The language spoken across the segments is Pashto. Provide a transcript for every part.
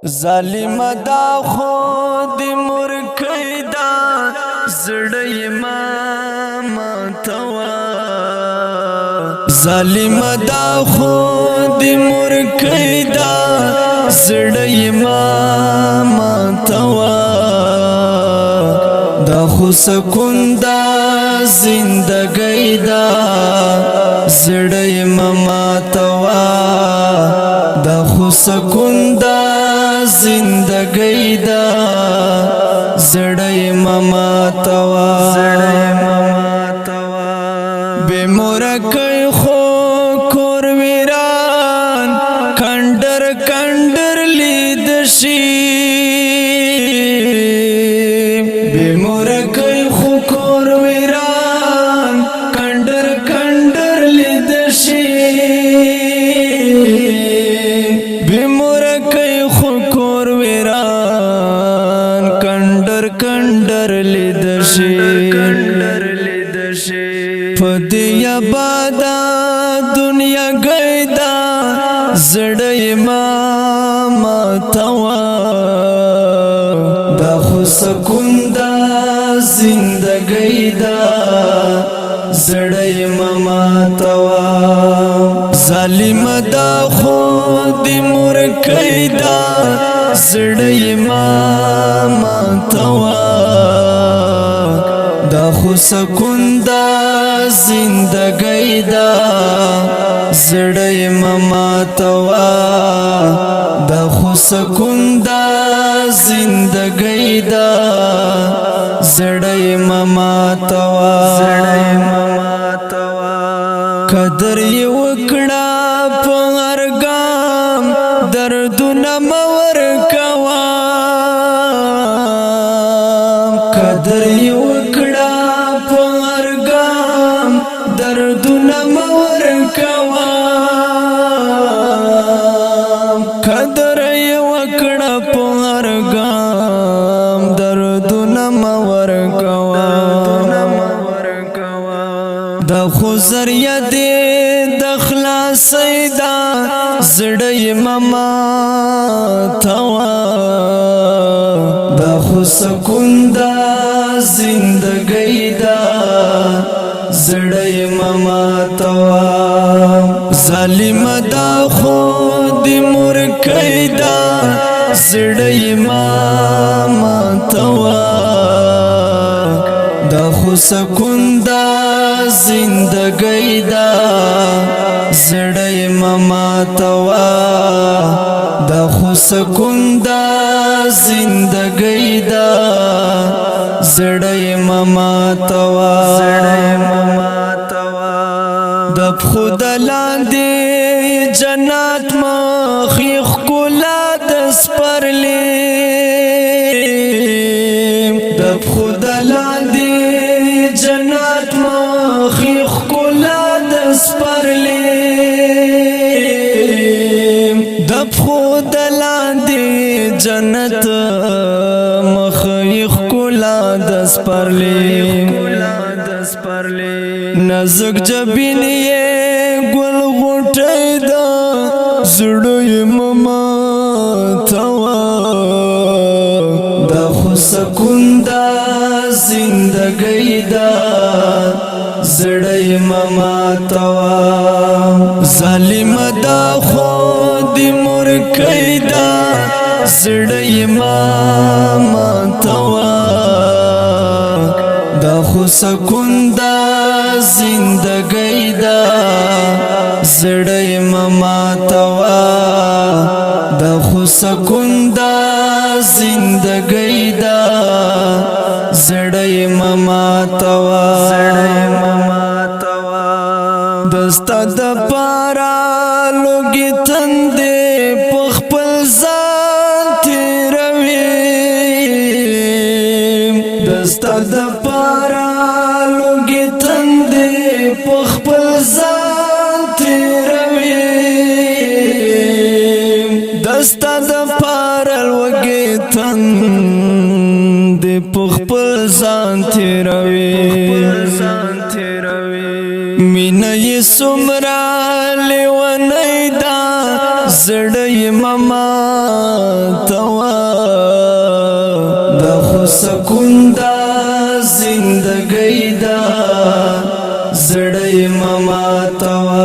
ظالم دا خود مرکی دا زړی ما ماتوا ظالم دا خود مرکی دا زړی ما ماتوا دا خو سکون دا زندگی دا زړی ما ماتوا دا خو سکون دا زندگی دا زړی ما ماتوا بے مورکی خو کور ویران کندر کندر لید شي بے مورکی خو کور ویران کندر کندر لید شي بے مورکی خو کور ویران کندر کندر لید شي پدی آبادا دنیا گیدا زړی ما ماتوا دا خو سکون دا زندگی دا زړی ما ماتوا ظالم دا خود مرکی دا زړی ما ماتوا دا خو سکون دا زندگی دا زړی ما ماتوا دا خو سکون دا زندگی دا زړی ما ماتوا قدر یې وکړه په هر ګام دردونه مه ورکوه قدر یې وکړه په هر ګام دردونه مه ورکوه قدر یې وکړه په هر ګام دردونه مه ورکوه دا خو ذریعه دې د خلاصۍ دا زړی ما ماتوا دا خو سکون دا زندگی دا زړی ما ماتوا ظالم دا خود مرکی دا زړی ما ماتوا دا خو سکون دا زندگی دا زړی ما ماتوا دا خو سکون دا زندگی دا زړی ما ماتوا د خود لاندې جنت مخې ښکلا د سپرلی د خود لاندې جنت مخې ښکلا د سپرلی د خود لاندې جنت مخې ښکلا د سپرلی نازک جبین یې ګل غوټۍ دا زړی ما ماتوا دا خو سکون دا زندگی دا زړی ما ماتوا ظالم دا خود مرکی دا زړی ما ماتوا دا خو سکون دا زندگی دا زړی ما ماتوا دا خو سکون دا زندگی دا زړی ما ماتوا دستا د پارا لوګي تندې په خپل ځان تیروي دستا د پارا لوګي تندې په خپل ځان تیروي دستا د پارا لوګي تندې په خپل ځان تیروي مینه یې څومره لیونۍ ده زړی ما ماتوا سکون دا زندگی دا زړی مماتوا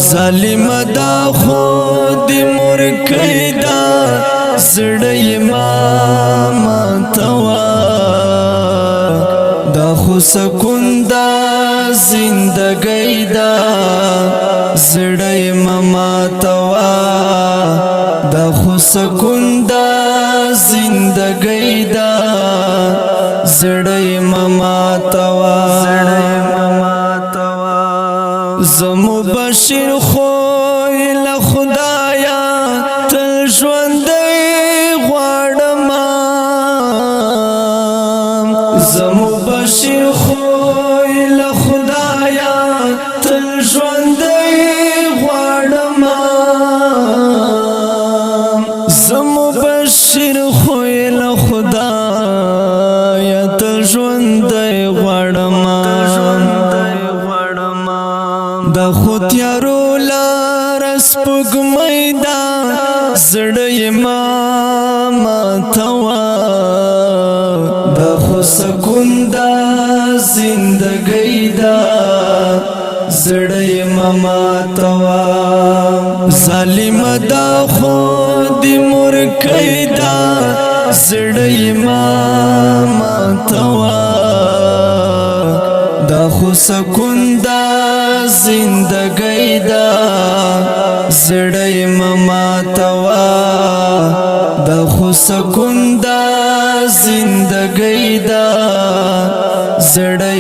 ظالم دا خود مرکی دا زړی مماتوا دا خو سکون دا زندگی دا زړی مماتوا دا خو سکون دا زندگی دا زړی مماتوا زمو بشیر خو له خدایا تل ژوندۍ غواړم زمو بشیر خو له خدایا تل ژوندۍ غواړم زمو بشیر خو له خدایا تل ژوندۍ غواړم د خو تیارو لار سپوږمۍ دا زړی ماتوا د خو سکون دا زندګۍ دا زړی ماتوا ظالم دا خو د مرکۍ دا زړی ماتوا دا خو سکون دا زندگی دا زړی مماتوا دا خو سکون دا زندگی دا زړی